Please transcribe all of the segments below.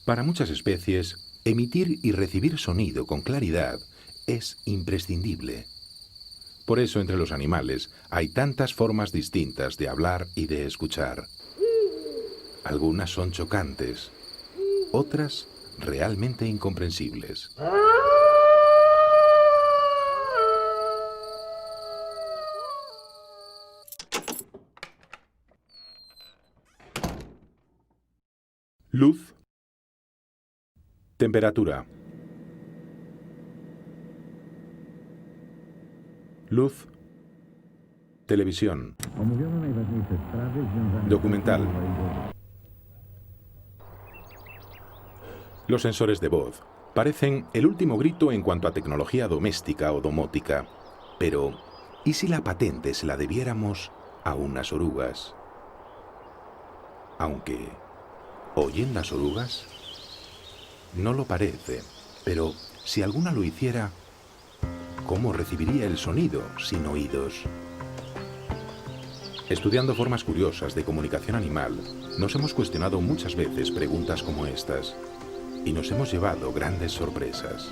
Para muchas especies, emitir y recibir sonido con claridad es imprescindible. Por eso entre los animales hay tantas formas distintas de hablar y de escuchar. Algunas son chocantes, otras realmente incomprensibles. Luz. Temperatura. Luz. Televisión. Documental. Los sensores de voz parecen el último grito en cuanto a tecnología doméstica o domótica. Pero, ¿y si la patente se la debiéramos a unas orugas? Aunque, ¿oyen las orugas? No lo parece, pero si alguna lo hiciera, ¿cómo recibiría el sonido sin oídos? Estudiando formas curiosas de comunicación animal, nos hemos cuestionado muchas veces preguntas como estas, y nos hemos llevado grandes sorpresas.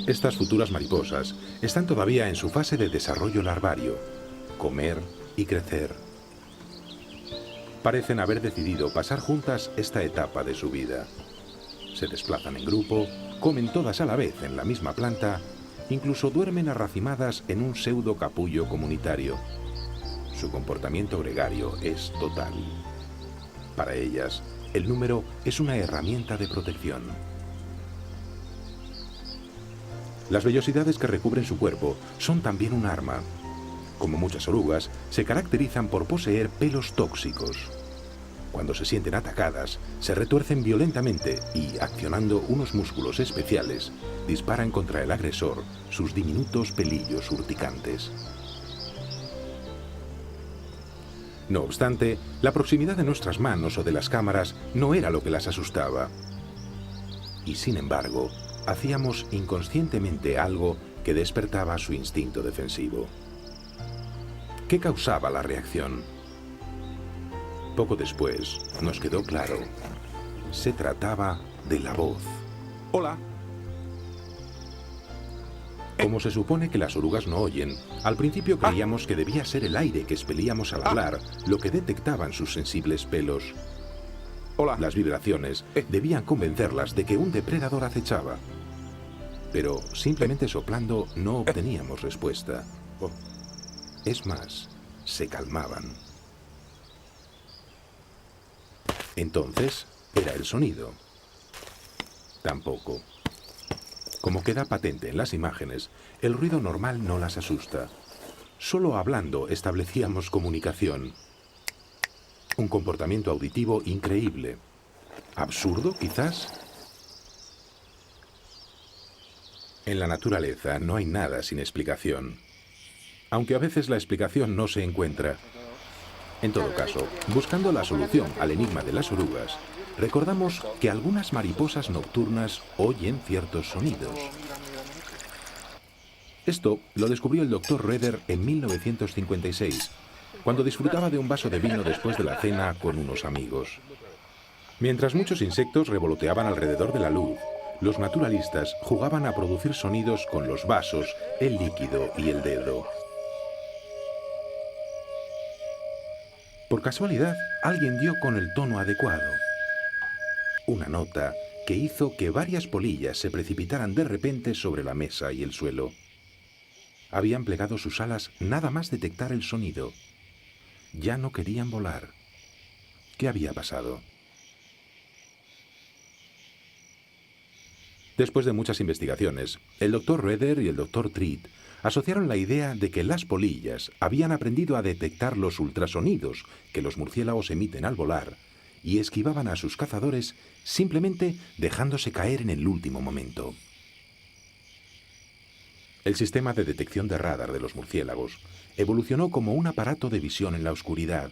Estas futuras mariposas están todavía en su fase de desarrollo larvario, comer y crecer. Parecen haber decidido pasar juntas esta etapa de su vida. Se desplazan en grupo, comen todas a la vez en la misma planta, incluso duermen arracimadas en un pseudo capullo comunitario. Su comportamiento gregario es total. Para ellas, el número es una herramienta de protección. Las vellosidades que recubren su cuerpo son también un arma. Como muchas orugas, se caracterizan por poseer pelos tóxicos. Cuando se sienten atacadas, se retuercen violentamente y, accionando unos músculos especiales, disparan contra el agresor sus diminutos pelillos urticantes. No obstante, la proximidad de nuestras manos o de las cámaras no era lo que las asustaba. Y sin embargo, hacíamos inconscientemente algo que despertaba su instinto defensivo. ¿Qué causaba la reacción? Poco después, nos quedó claro. Se trataba de la voz. Hola. Como se supone que las orugas no oyen, al principio creíamos que debía ser el aire que expelíamos al hablar lo que detectaban sus sensibles pelos. Hola. Las vibraciones debían convencerlas de que un depredador acechaba. Pero simplemente soplando no obteníamos respuesta. Es más, se calmaban. Entonces, era el sonido. Tampoco. Como queda patente en las imágenes, el ruido normal no las asusta. Solo hablando establecíamos comunicación. Un comportamiento auditivo increíble. ¿Absurdo, quizás? En la naturaleza no hay nada sin explicación. Aunque a veces la explicación no se encuentra. En todo caso, buscando la solución al enigma de las orugas, recordamos que algunas mariposas nocturnas oyen ciertos sonidos. Esto lo descubrió el Dr. Roeder en 1956, cuando disfrutaba de un vaso de vino después de la cena con unos amigos. Mientras muchos insectos revoloteaban alrededor de la luz, los naturalistas jugaban a producir sonidos con los vasos, el líquido y el dedo. Por casualidad, alguien dio con el tono adecuado. Una nota que hizo que varias polillas se precipitaran de repente sobre la mesa y el suelo. Habían plegado sus alas nada más detectar el sonido. Ya no querían volar. ¿Qué había pasado? Después de muchas investigaciones, el Dr. Roeder y el Dr. Treat asociaron la idea de que las polillas habían aprendido a detectar los ultrasonidos que los murciélagos emiten al volar y esquivaban a sus cazadores simplemente dejándose caer en el último momento. El sistema de detección de radar de los murciélagos evolucionó como un aparato de visión en la oscuridad.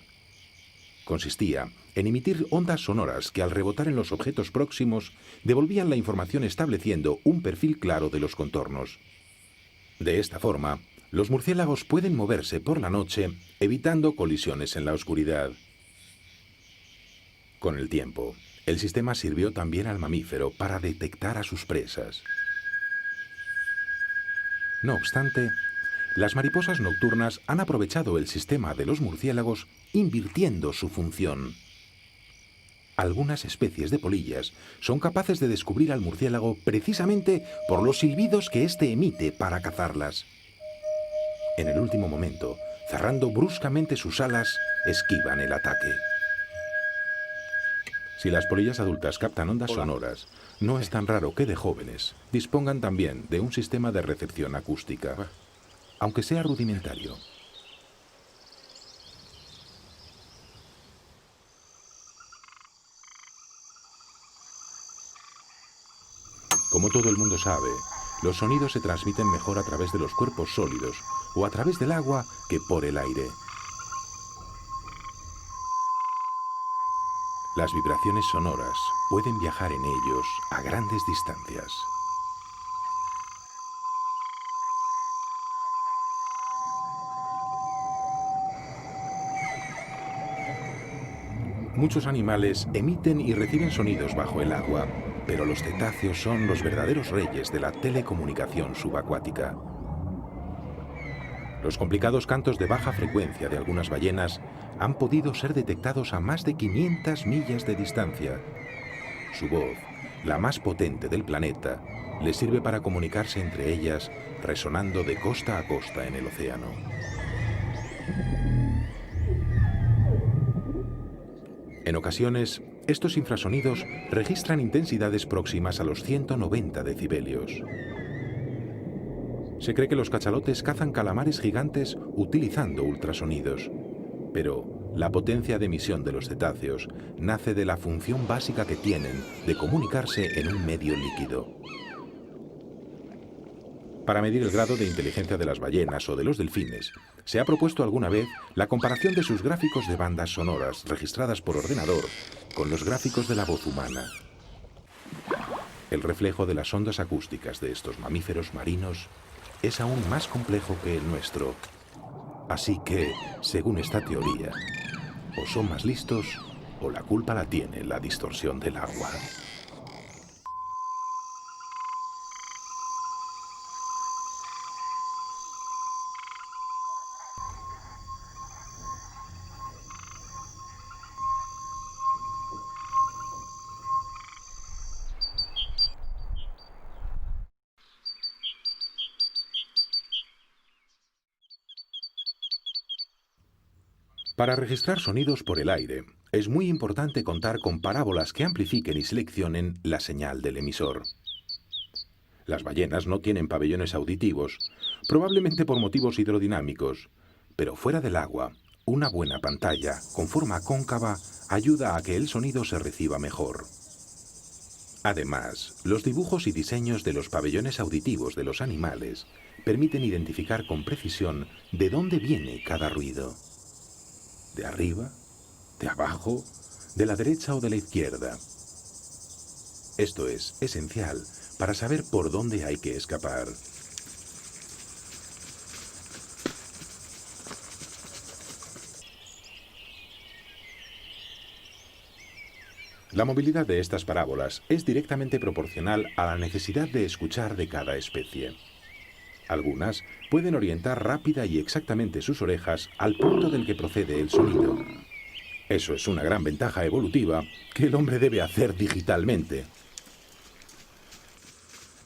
Consistía en emitir ondas sonoras que al rebotar en los objetos próximos devolvían la información estableciendo un perfil claro de los contornos. De esta forma, los murciélagos pueden moverse por la noche evitando colisiones en la oscuridad. Con el tiempo, El sistema sirvió también al mamífero para detectar a sus presas. No obstante, las mariposas nocturnas han aprovechado el sistema de los murciélagos invirtiendo su función. Algunas especies de polillas son capaces de descubrir al murciélago precisamente por los silbidos que éste emite para cazarlas. En el último momento, cerrando bruscamente sus alas, esquivan el ataque. Si las polillas adultas captan ondas sonoras, no es tan raro que de jóvenes dispongan también de un sistema de recepción acústica, aunque sea rudimentario. Como todo el mundo sabe, los sonidos se transmiten mejor a través de los cuerpos sólidos o a través del agua que por el aire. Las vibraciones sonoras pueden viajar en ellos a grandes distancias. Muchos animales emiten y reciben sonidos bajo el agua, pero los cetáceos son los verdaderos reyes de la telecomunicación subacuática. Los complicados cantos de baja frecuencia de algunas ballenas han podido ser detectados a más de 500 millas de distancia. Su voz, la más potente del planeta, les sirve para comunicarse entre ellas, resonando de costa a costa en el océano. En ocasiones, estos infrasonidos registran intensidades próximas a los 190 decibelios. Se cree que los cachalotes cazan calamares gigantes utilizando ultrasonidos, pero la potencia de emisión de los cetáceos nace de la función básica que tienen de comunicarse en un medio líquido. Para medir el grado de inteligencia de las ballenas o de los delfines, se ha propuesto alguna vez la comparación de sus gráficos de bandas sonoras registradas por ordenador con los gráficos de la voz humana. El reflejo de las ondas acústicas de estos mamíferos marinos es aún más complejo que el nuestro. Así que, según esta teoría, o son más listos o la culpa la tiene la distorsión del agua. Para registrar sonidos por el aire, es muy importante contar con parábolas que amplifiquen y seleccionen la señal del emisor. Las ballenas no tienen pabellones auditivos, probablemente por motivos hidrodinámicos, pero fuera del agua, una buena pantalla con forma cóncava ayuda a que el sonido se reciba mejor. Además, los dibujos y diseños de los pabellones auditivos de los animales permiten identificar con precisión de dónde viene cada ruido. ¿De arriba? ¿De abajo? ¿De la derecha o de la izquierda? Esto es esencial para saber por dónde hay que escapar. La movilidad de estas parábolas es directamente proporcional a la necesidad de escuchar de cada especie. Algunas pueden orientar rápida y exactamente sus orejas al punto del que procede el sonido. Eso es una gran ventaja evolutiva que el hombre debe hacer digitalmente.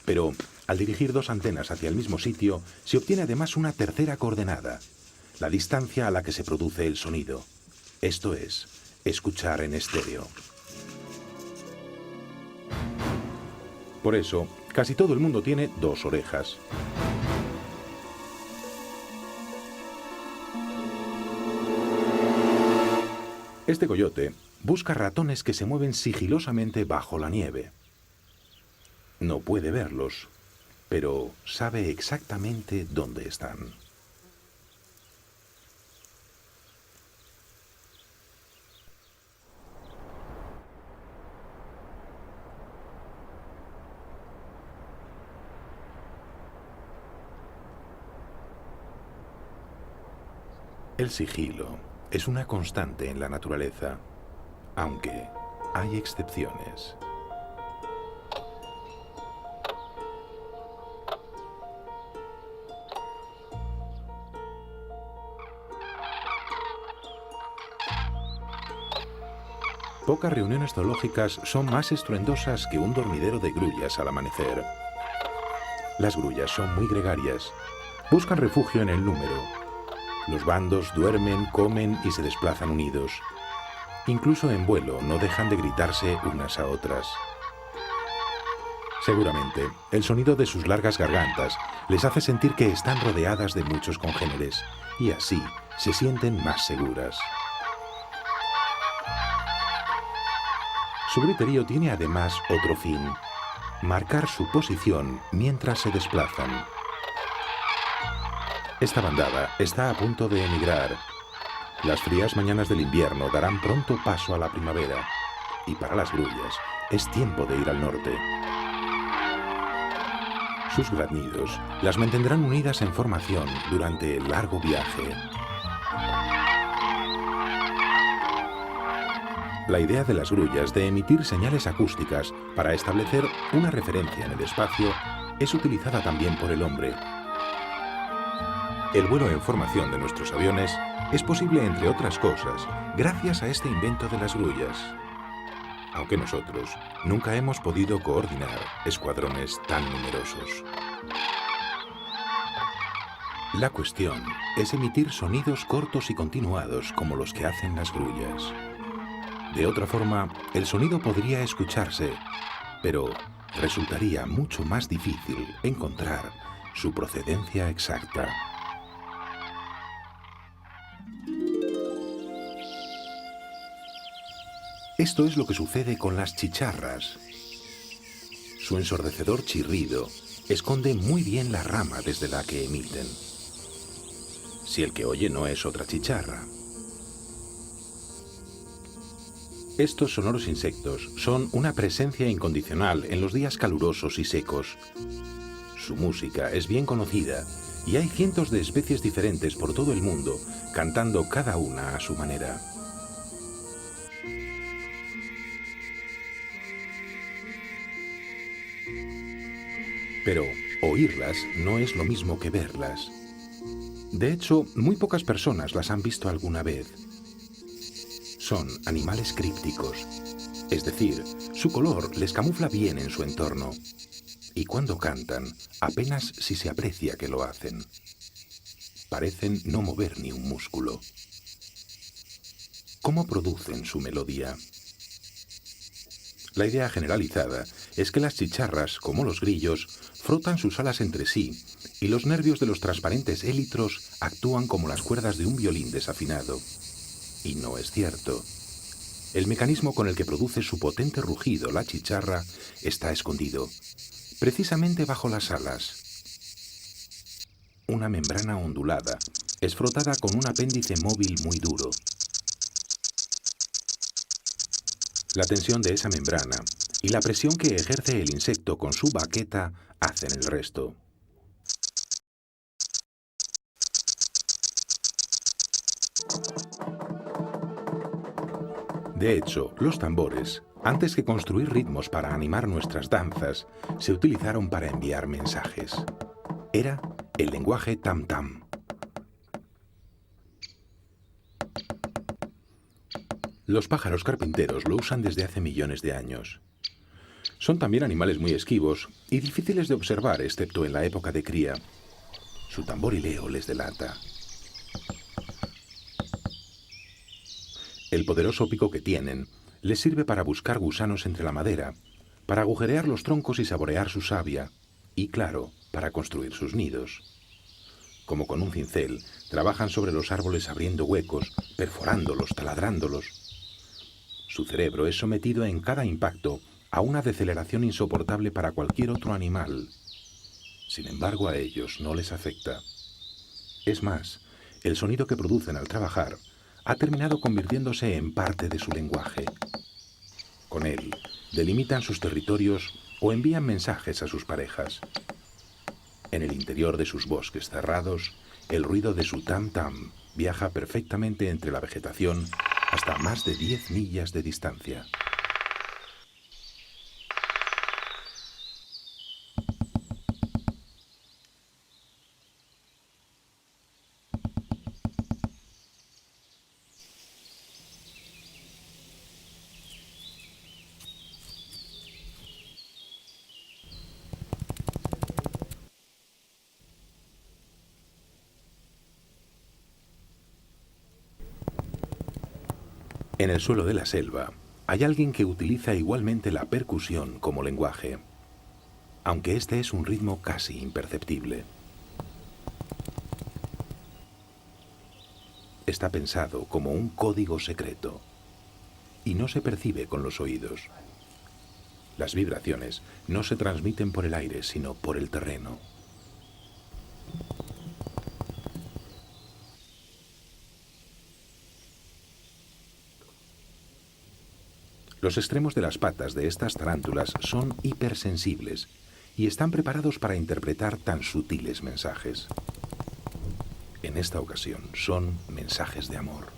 Pero, al dirigir dos antenas hacia el mismo sitio, se obtiene además una tercera coordenada, la distancia a la que se produce el sonido. Esto es, escuchar en estéreo. Por eso, casi todo el mundo tiene dos orejas. Este coyote busca ratones que se mueven sigilosamente bajo la nieve. No puede verlos, pero sabe exactamente dónde están. El sigilo es una constante en la naturaleza, aunque hay excepciones. Pocas reuniones zoológicas son más estruendosas que un dormidero de grullas al amanecer. Las grullas son muy gregarias. Buscan refugio en el número. Los bandos duermen, comen y se desplazan unidos. Incluso en vuelo no dejan de gritarse unas a otras. Seguramente, el sonido de sus largas gargantas les hace sentir que están rodeadas de muchos congéneres y así se sienten más seguras. Su griterío tiene además otro fin: marcar su posición mientras se desplazan. Esta bandada está a punto de emigrar. Las frías mañanas del invierno darán pronto paso a la primavera, y para las grullas es tiempo de ir al norte. Sus graznidos las mantendrán unidas en formación durante el largo viaje. La idea de las grullas de emitir señales acústicas para establecer una referencia en el espacio es utilizada también por el hombre. El vuelo en formación de nuestros aviones es posible, entre otras cosas, gracias a este invento de las grullas. Aunque nosotros nunca hemos podido coordinar escuadrones tan numerosos. La cuestión es emitir sonidos cortos y continuados como los que hacen las grullas. De otra forma, el sonido podría escucharse, pero resultaría mucho más difícil encontrar su procedencia exacta. Esto es lo que sucede con las chicharras. Su ensordecedor chirrido esconde muy bien la rama desde la que emiten. Si el que oye no es otra chicharra. Estos sonoros insectos son una presencia incondicional en los días calurosos y secos. Su música es bien conocida y hay cientos de especies diferentes por todo el mundo, cantando cada una a su manera. Pero oírlas no es lo mismo que verlas. De hecho, muy pocas personas las han visto alguna vez. Son animales crípticos, es decir, su color les camufla bien en su entorno. Y cuando cantan, apenas si se aprecia que lo hacen. Parecen no mover ni un músculo. ¿Cómo producen su melodía? La idea generalizada es que las chicharras, como los grillos, frotan sus alas entre sí y los nervios de los transparentes élitros actúan como las cuerdas de un violín desafinado. Y no es cierto. El mecanismo con el que produce su potente rugido la chicharra está escondido, precisamente bajo las alas. Una membrana ondulada es frotada con un apéndice móvil muy duro. La tensión de esa membrana y la presión que ejerce el insecto con su baqueta hacen el resto. De hecho, los tambores, antes que construir ritmos para animar nuestras danzas, se utilizaron para enviar mensajes. Era el lenguaje tam-tam. Los pájaros carpinteros lo usan desde hace millones de años. Son también animales muy esquivos y difíciles de observar, excepto en la época de cría. Su tamborileo les delata. El poderoso pico que tienen les sirve para buscar gusanos entre la madera, para agujerear los troncos y saborear su savia, y claro, para construir sus nidos. Como con un cincel, trabajan sobre los árboles abriendo huecos, perforándolos, taladrándolos. Su cerebro es sometido en cada impacto a una deceleración insoportable para cualquier otro animal. Sin embargo, a ellos no les afecta. Es más, el sonido que producen al trabajar ha terminado convirtiéndose en parte de su lenguaje. Con él, delimitan sus territorios o envían mensajes a sus parejas. En el interior de sus bosques cerrados, el ruido de su tam-tam viaja perfectamente entre la vegetación hasta más de 10 millas de distancia. En el suelo de la selva, hay alguien que utiliza igualmente la percusión como lenguaje, aunque este es un ritmo casi imperceptible. Está pensado como un código secreto y no se percibe con los oídos. Las vibraciones no se transmiten por el aire, sino por el terreno. Los extremos de las patas de estas tarántulas son hipersensibles y están preparados para interpretar tan sutiles mensajes. En esta ocasión son mensajes de amor.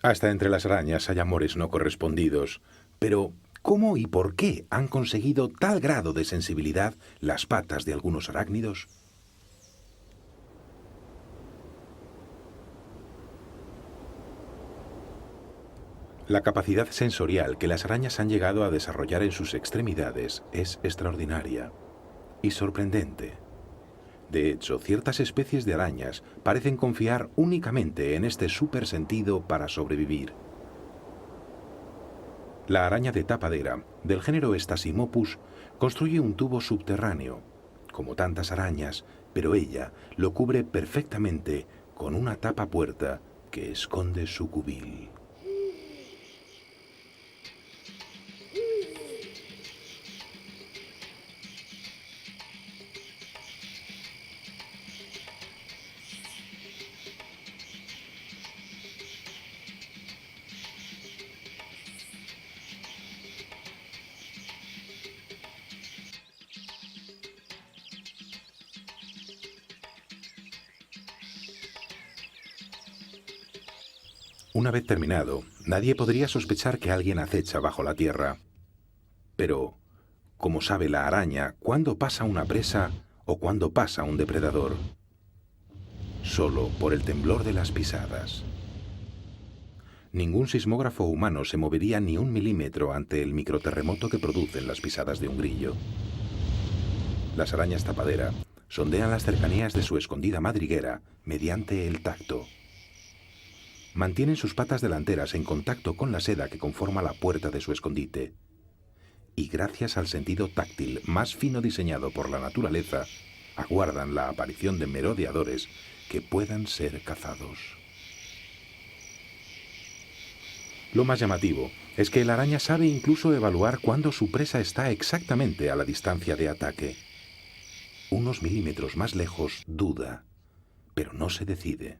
Hasta entre las arañas hay amores no correspondidos. Pero, ¿cómo y por qué han conseguido tal grado de sensibilidad las patas de algunos arácnidos? La capacidad sensorial que las arañas han llegado a desarrollar en sus extremidades es extraordinaria y sorprendente. De hecho, ciertas especies de arañas parecen confiar únicamente en este supersentido para sobrevivir. La araña de tapadera, del género Stasimopus, construye un tubo subterráneo, como tantas arañas, pero ella lo cubre perfectamente con una tapa puerta que esconde su cubil. Una vez terminado, nadie podría sospechar que alguien acecha bajo la tierra. Pero, ¿cómo sabe la araña cuándo pasa una presa o cuándo pasa un depredador? Solo por el temblor de las pisadas. Ningún sismógrafo humano se movería ni un milímetro ante el microterremoto que producen las pisadas de un grillo. Las arañas tapadera sondean las cercanías de su escondida madriguera mediante el tacto. Mantienen sus patas delanteras en contacto con la seda que conforma la puerta de su escondite. Y gracias al sentido táctil más fino diseñado por la naturaleza, aguardan la aparición de merodeadores que puedan ser cazados. Lo más llamativo es que la araña sabe incluso evaluar cuándo su presa está exactamente a la distancia de ataque. Unos milímetros más lejos duda, pero no se decide.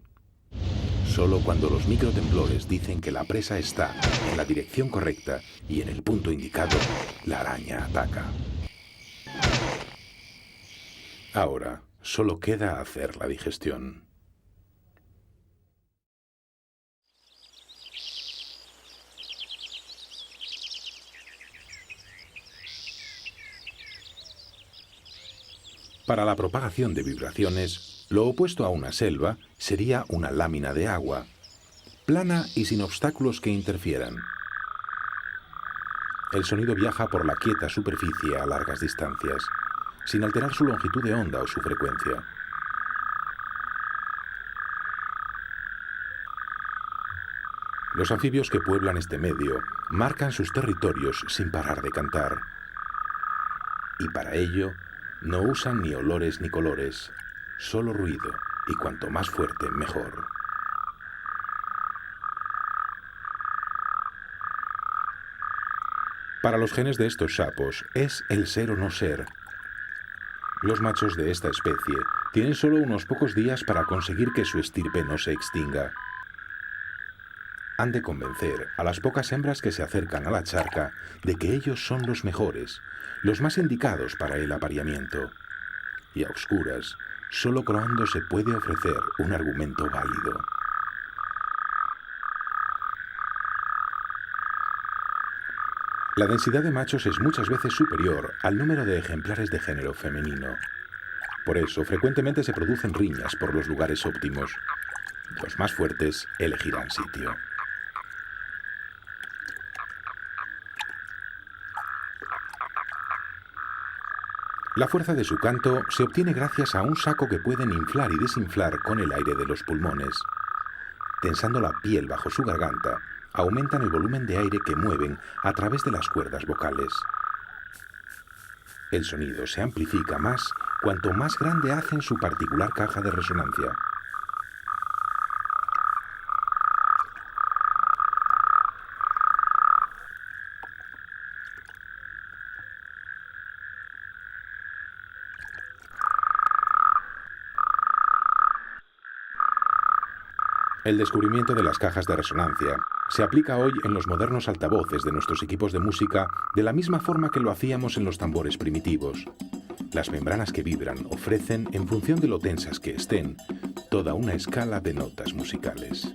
Solo cuando los microtemblores dicen que la presa está en la dirección correcta y en el punto indicado, la araña ataca. Ahora, solo queda hacer la digestión. Para la propagación de vibraciones, lo opuesto a una selva sería una lámina de agua, plana y sin obstáculos que interfieran. El sonido viaja por la quieta superficie a largas distancias, sin alterar su longitud de onda o su frecuencia. Los anfibios que pueblan este medio marcan sus territorios sin parar de cantar. Y para ello, no usan ni olores ni colores, solo ruido, y cuanto más fuerte, mejor. Para los genes de estos sapos es el ser o no ser. Los machos de esta especie tienen solo unos pocos días para conseguir que su estirpe no se extinga. Han de convencer a las pocas hembras que se acercan a la charca de que ellos son los mejores, los más indicados para el apareamiento. Y a oscuras, solo croando se puede ofrecer un argumento válido. La densidad de machos es muchas veces superior al número de ejemplares de género femenino. Por eso, frecuentemente se producen riñas por los lugares óptimos. Los más fuertes elegirán sitio. La fuerza de su canto se obtiene gracias a un saco que pueden inflar y desinflar con el aire de los pulmones. Tensando la piel bajo su garganta, aumentan el volumen de aire que mueven a través de las cuerdas vocales. El sonido se amplifica más cuanto más grande hacen su particular caja de resonancia. El descubrimiento de las cajas de resonancia se aplica hoy en los modernos altavoces de nuestros equipos de música de la misma forma que lo hacíamos en los tambores primitivos. Las membranas que vibran ofrecen, en función de lo tensas que estén, toda una escala de notas musicales.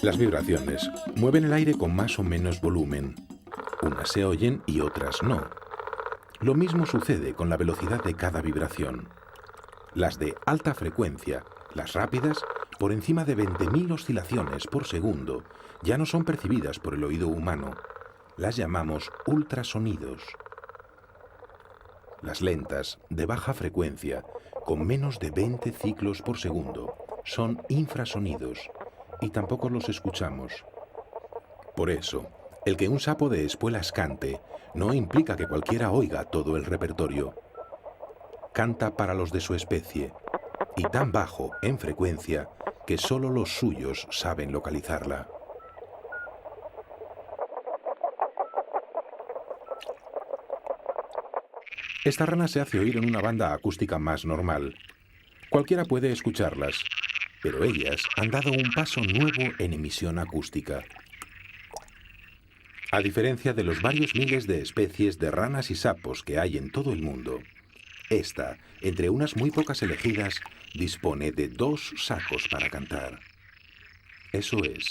Las vibraciones mueven el aire con más o menos volumen. Unas se oyen y otras no. Lo mismo sucede con la velocidad de cada vibración. Las de alta frecuencia, las rápidas, por encima de 20.000 oscilaciones por segundo, ya no son percibidas por el oído humano. Las llamamos ultrasonidos. Las lentas, de baja frecuencia, con menos de 20 ciclos por segundo, son infrasonidos y tampoco los escuchamos. Por eso, el que un sapo de espuelas cante no implica que cualquiera oiga todo el repertorio. Canta para los de su especie, y tan bajo en frecuencia que solo los suyos saben localizarla. Esta rana se hace oír en una banda acústica más normal. Cualquiera puede escucharlas, pero ellas han dado un paso nuevo en emisión acústica. A diferencia de los varios miles de especies de ranas y sapos que hay en todo el mundo, esta, entre unas muy pocas elegidas, dispone de 2 sacos para cantar. Eso es,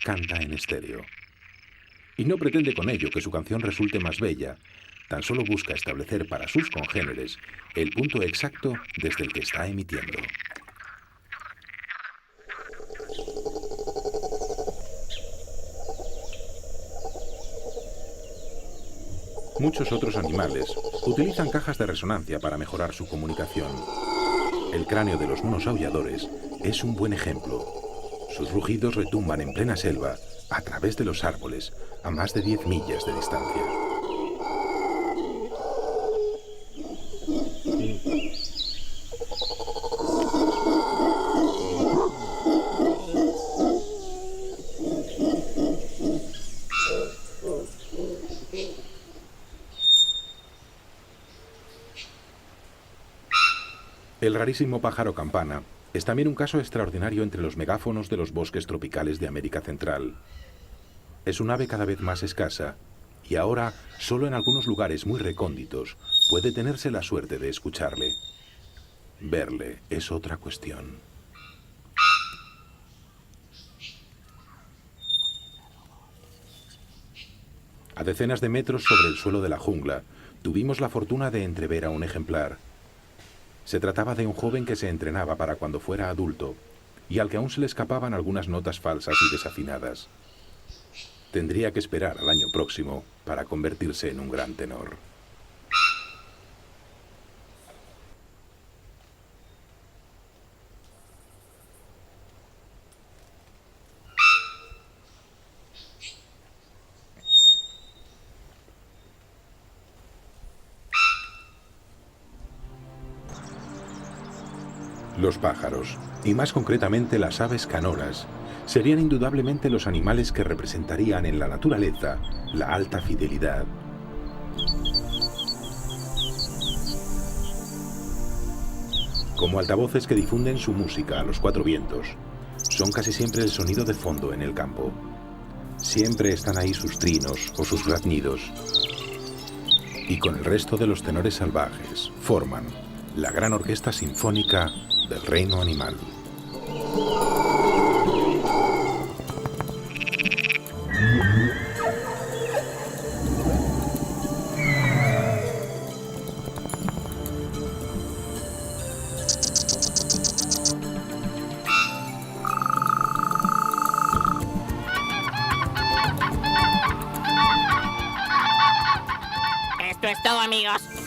canta en estéreo. Y no pretende con ello que su canción resulte más bella, tan solo busca establecer para sus congéneres el punto exacto desde el que está emitiendo. Muchos otros animales utilizan cajas de resonancia para mejorar su comunicación. El cráneo de los monos aulladores es un buen ejemplo. Sus rugidos retumban en plena selva, a través de los árboles, a más de 10 millas de distancia. El rarísimo pájaro campana es también un caso extraordinario entre los megáfonos de los bosques tropicales de América Central. Es un ave cada vez más escasa y ahora, solo en algunos lugares muy recónditos, puede tenerse la suerte de escucharle. Verle es otra cuestión. A decenas de metros sobre el suelo de la jungla, tuvimos la fortuna de entrever a un ejemplar. Se trataba de un joven que se entrenaba para cuando fuera adulto y al que aún se le escapaban algunas notas falsas y desafinadas. Tendría que esperar al año próximo para convertirse en un gran tenor. Los pájaros, y más concretamente las aves canoras, serían indudablemente los animales que representarían en la naturaleza la alta fidelidad. Como altavoces que difunden su música a los 4 vientos, son casi siempre el sonido de fondo en el campo. Siempre están ahí sus trinos o sus graznidos. Y con el resto de los tenores salvajes forman la gran orquesta sinfónica del reino animal. Esto es todo, amigos.